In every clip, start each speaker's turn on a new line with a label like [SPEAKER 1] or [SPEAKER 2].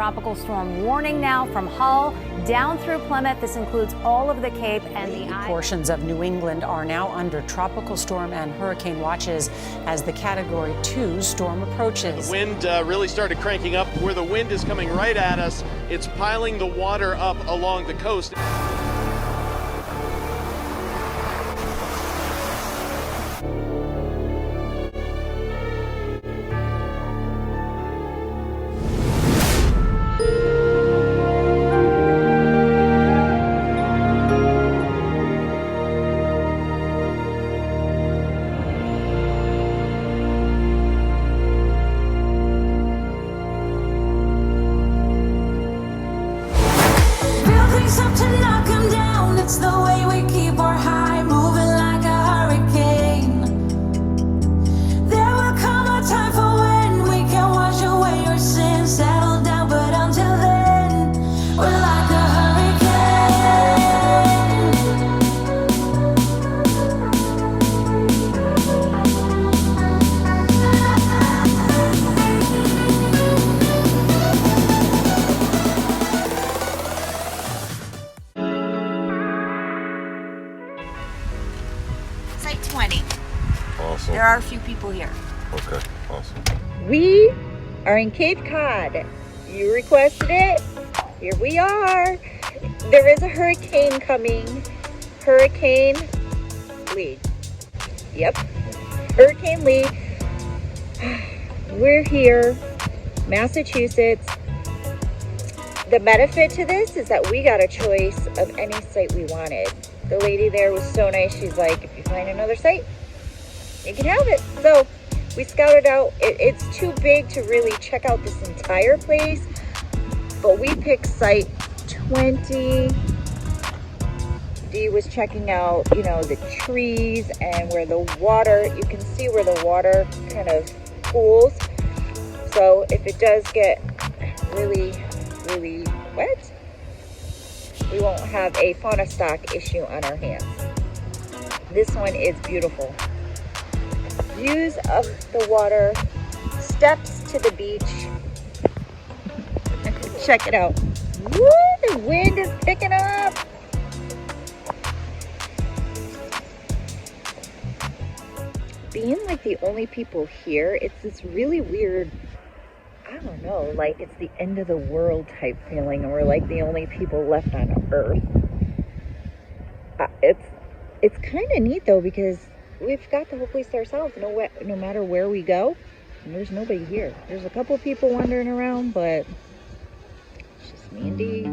[SPEAKER 1] tropical storm warning now from Hull down through Plymouth. This includes all of the Cape and the portions of New England are now under tropical storm and hurricane watches as the Category 2 storm approaches.
[SPEAKER 2] The wind really started cranking up. Where the wind is coming right at us, it's piling the water up along the coast.
[SPEAKER 3] Up to knock 'em down, it's the way we keep our high, moving like a hurricane. There will come a time for when we can wash away your sins, settle down, but until then, we're like a
[SPEAKER 4] Site 20.
[SPEAKER 5] Awesome.
[SPEAKER 4] There are a few people here.
[SPEAKER 5] Okay, awesome.
[SPEAKER 6] We are in Cape Cod. You requested it. Here we are. There is a hurricane coming. Hurricane Lee. Yep. Hurricane Lee. We're here, Massachusetts. The benefit to this is that we got a choice of any site we wanted. The lady there was so nice. She's like, if you find another site, you can have it. So we scouted out. It's too big to really check out this entire place, but we picked site 20. Dee was checking out, you know, the trees and where the water, you can see where the water kind of pools. So if it does get really, really wet, we won't have a fauna stock issue on our hands. This one is beautiful. Views of the water, steps to the beach. Check it out. Woo, the wind is picking up. Being like the only people here, it's this really weird, I don't know, like it's the end of the world type feeling, and we're like the only people left on Earth. It's kind of neat though, because we've got the whole place to ourselves. No matter where we go, and there's nobody here. There's a couple people wandering around, but it's just me and Dee.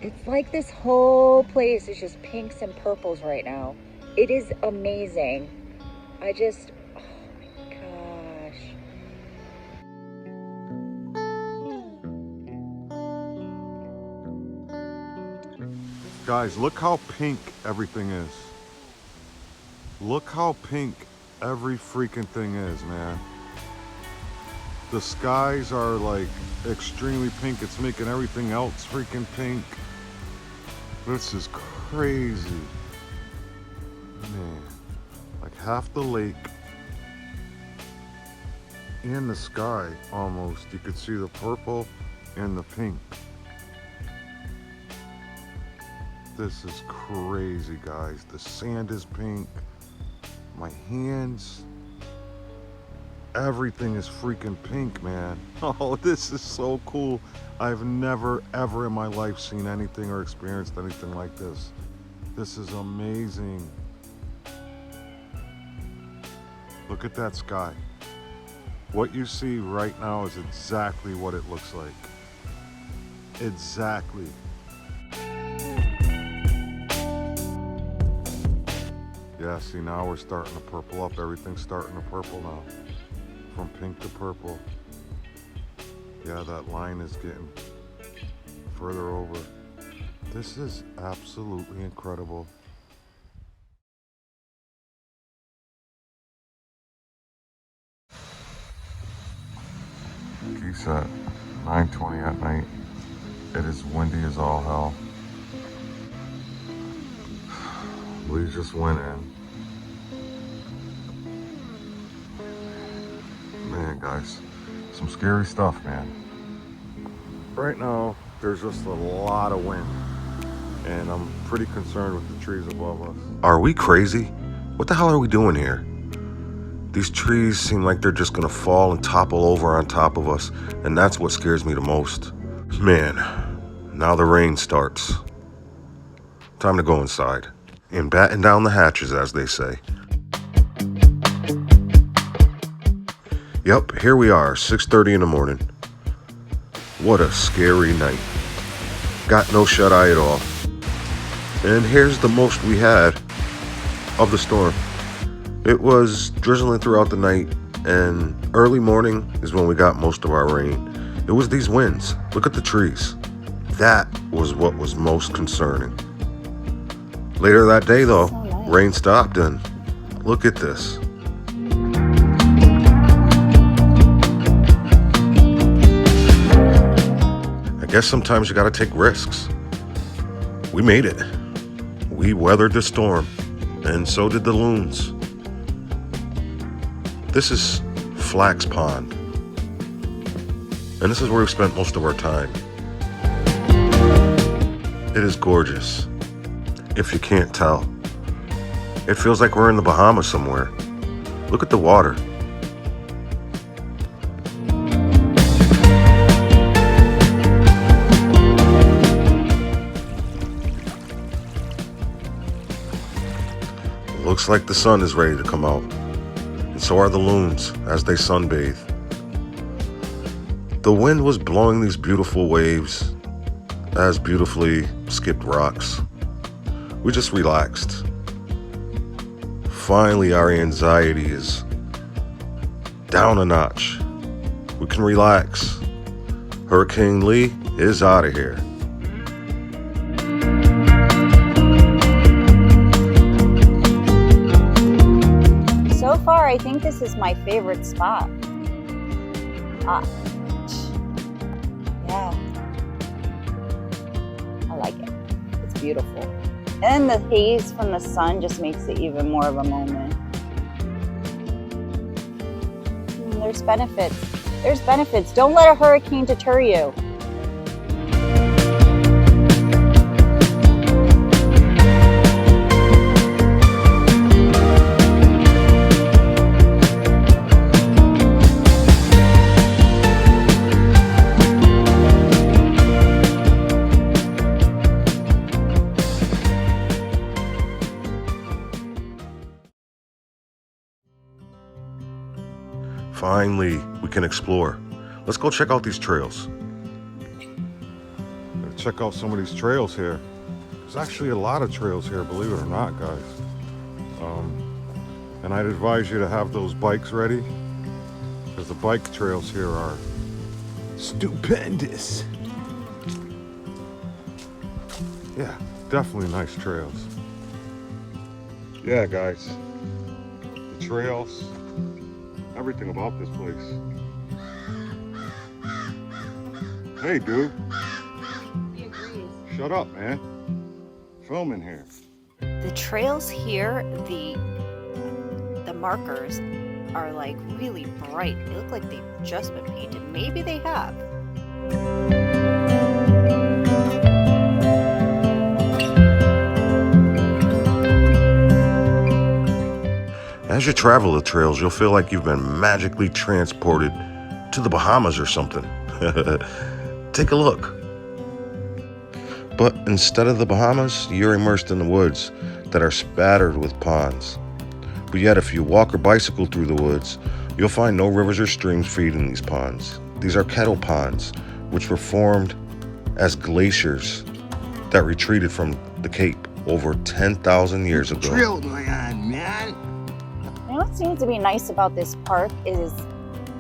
[SPEAKER 6] It's like this whole place is just pinks and purples right now. It is amazing. Oh my gosh.
[SPEAKER 5] Guys, look how pink everything is. Look how pink every freaking thing is, man. The skies are like extremely pink. It's making everything else freaking pink. This is crazy. Man, like half the lake and the sky almost. You could see the purple and the pink. This is crazy, guys. The sand is pink. My hands, everything is freaking pink, man. Oh, this is so cool. I've never, ever in my life seen anything or experienced anything like this. This is amazing. Look at that sky. What you see right now is exactly what it looks like. Exactly. Yeah, see, now we're starting to purple up. Everything's starting to purple now. From pink to purple. Yeah, that line is getting further over. This is absolutely incredible. Geese at 9:20 at night. It is windy as all hell. We just went in. guys. Some scary stuff, man. Right now, there's just a lot of wind, and I'm pretty concerned with the trees above us. Are we crazy? What the hell are we doing here? These trees seem like they're just gonna fall and topple over on top of us, and that's what scares me the most. Man, now the rain starts. Time to go inside and batten down the hatches, as they say. Yep, here we are, 6:30 in the morning. What a scary night. Got no shut-eye at all. And here's the most we had of the storm. It was drizzling throughout the night, and early morning is when we got most of our rain. It was these winds. Look at the trees. That was what was most concerning. Later that day, though, rain stopped, and look at this. I guess sometimes you gotta take risks. We made it. We weathered the storm, and so did the loons. This is Flax Pond, and this is where we spent most of our time. It is gorgeous, if you can't tell. It feels like we're in the Bahamas somewhere. Look at the water. Looks like the sun is ready to come out. And so are the loons as they sunbathe. The wind was blowing these beautiful waves as beautifully skipped rocks. We just relaxed. Finally, our anxiety is down a notch. We can relax. Hurricane Lee is out of here.
[SPEAKER 6] So far, I think this is my favorite spot. Yeah. I like it. It's beautiful. And the haze from the sun just makes it even more of a moment. There's benefits. There's benefits. Don't let a hurricane deter you.
[SPEAKER 5] Finally, we can explore. Let's go check out these trails. Gotta check out some of these trails here. There's actually a lot of trails here, believe it or not, guys. And I'd advise you to have those bikes ready, because the bike trails here are stupendous. Yeah, definitely nice trails. Yeah, guys, the trails, everything about this place. Hey, dude.
[SPEAKER 6] He agrees.
[SPEAKER 5] Shut up, man. Filming here.
[SPEAKER 4] The trails here, the markers are like really bright. They look like they've just been painted. Maybe they have.
[SPEAKER 5] As you travel the trails, you'll feel like you've been magically transported to the Bahamas or something. Take a look. But instead of the Bahamas, you're immersed in the woods that are spattered with ponds. But yet, if you walk or bicycle through the woods, you'll find no rivers or streams feeding these ponds. These are kettle ponds, which were formed as glaciers that retreated from the Cape over 10,000 years ago.
[SPEAKER 7] Drill going on, man.
[SPEAKER 6] You know what seems to be nice about this park is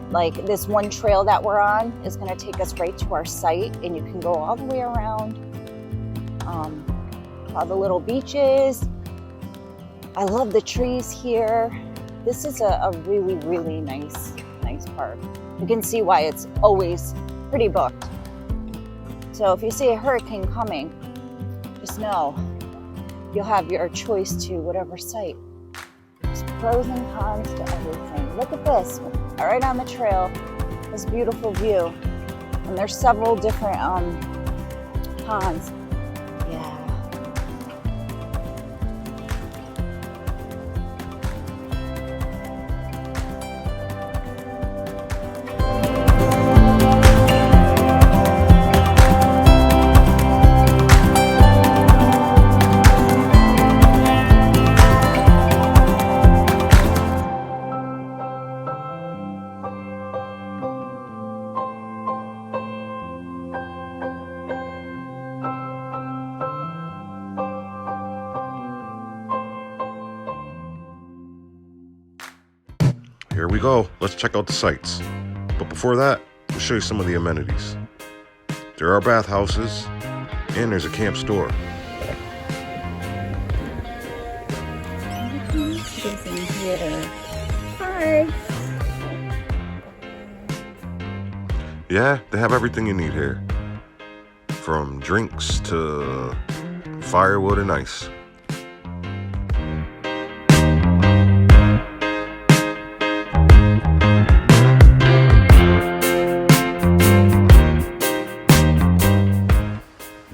[SPEAKER 6] like this one trail that we're on is going to take us right to our site, and you can go all the way around all the little beaches. I love the trees here. This is a really, really nice park. You can see why it's always pretty booked. So if you see a hurricane coming, just know you'll have your choice to whatever site. There's pros and cons to everything. Look at this. right on the trail, this beautiful view. And there's several different ponds. Yeah.
[SPEAKER 5] Here we go. Let's check out the sights. But before that, we'll show you some of the amenities. There are bathhouses, and there's a camp store.
[SPEAKER 6] Hi.
[SPEAKER 5] Yeah, they have everything you need here. From drinks to firewood and ice.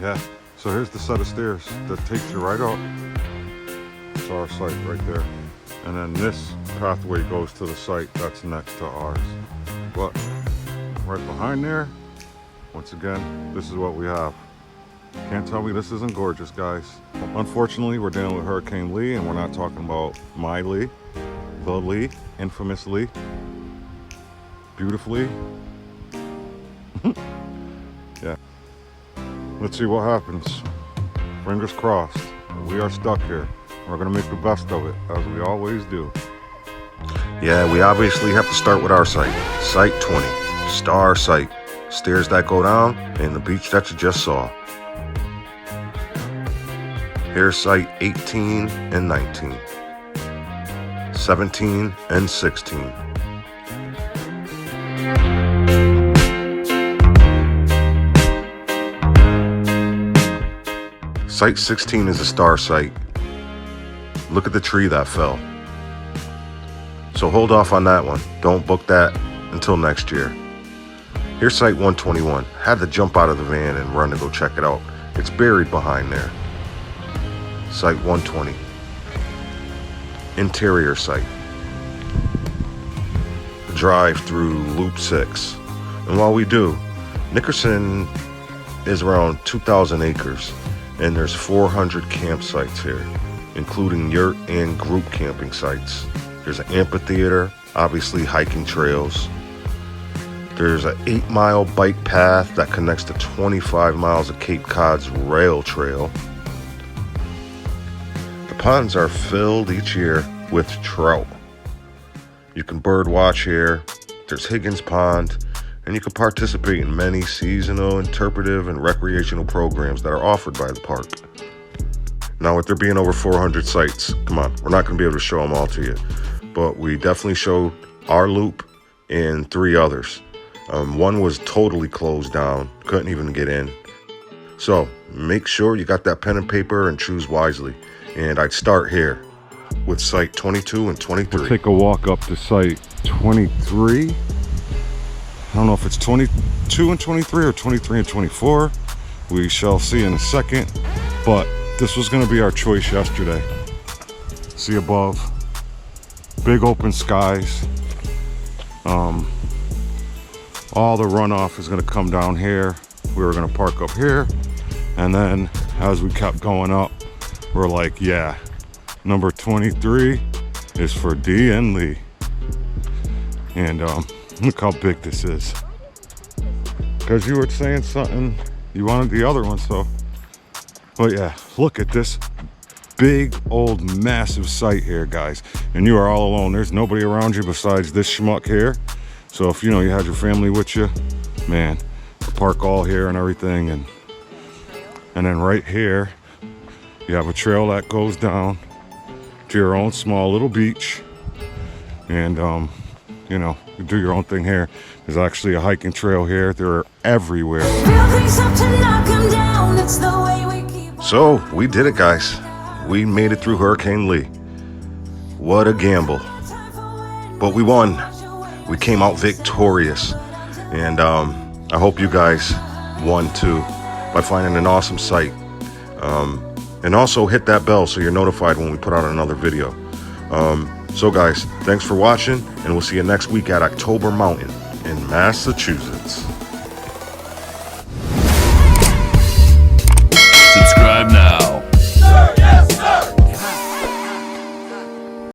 [SPEAKER 5] Yeah, so here's the set of stairs that takes you right up to our site right there. And then this pathway goes to the site that's next to ours. But right behind there, once again, this is what we have. Can't tell me this isn't gorgeous, guys. Unfortunately, we're dealing with Hurricane Lee, and we're not talking about my Lee, the Lee, infamous Lee, beautifully. Yeah. Let's see what happens. Fingers crossed. We are stuck here. We're gonna make the best of it, as we always do. Yeah, we obviously have to start with our site. Site 20, star site. Stairs that go down, and the beach that you just saw. Here's site 18 and 19. 17 and 16. Site 16 is a star site. Look at the tree that fell. So hold off on that one. Don't book that until next year. Here's site 121. Had to jump out of the van and run to go check it out. It's buried behind there. Site 120. Interior site. Drive through Loop 6. And while we do, Nickerson is around 2,000 acres. And there's 400 campsites here, including yurt and group camping sites. There's an amphitheater, obviously hiking trails. There's an 8-mile bike path that connects to 25 miles of Cape Cod's rail trail. The ponds are filled each year with trout. You can bird watch here. There's Higgins Pond. And you can participate in many seasonal, interpretive, and recreational programs that are offered by the park. Now, with there being over 400 sites, come on, we're not going to be able to show them all to you. But we definitely showed our loop and 3 others. One was totally closed down, couldn't even get in. So make sure you got that pen and paper and choose wisely. And I'd start here with site 22 and 23. We'll take a walk up to site 23. I don't know if it's 22 and 23 or 23 and 24. We shall see in a second. But this was going to be our choice yesterday. See above. Big open skies. All the runoff is going to come down here. We were going to park up here. And then as we kept going up, we're like, yeah, number 23 is for D and Lee. And look how big this is. Because you were saying something, you wanted the other one, so. But yeah, look at this big, old, massive site here, guys. And you are all alone. There's nobody around you besides this schmuck here. So if you know you had your family with you, man, the park all here and everything. And then right here, you have a trail that goes down to your own small little beach. And you know, you do your own thing here. There's actually a hiking trail here. They're everywhere. So we did it, guys. We made it through Hurricane Lee. What a gamble. But we won. We came out victorious. And I hope you guys won too by finding an awesome site. And also hit that bell so you're notified when we put out another video. So guys, thanks for watching, and we'll see you next week at October Mountain in Massachusetts.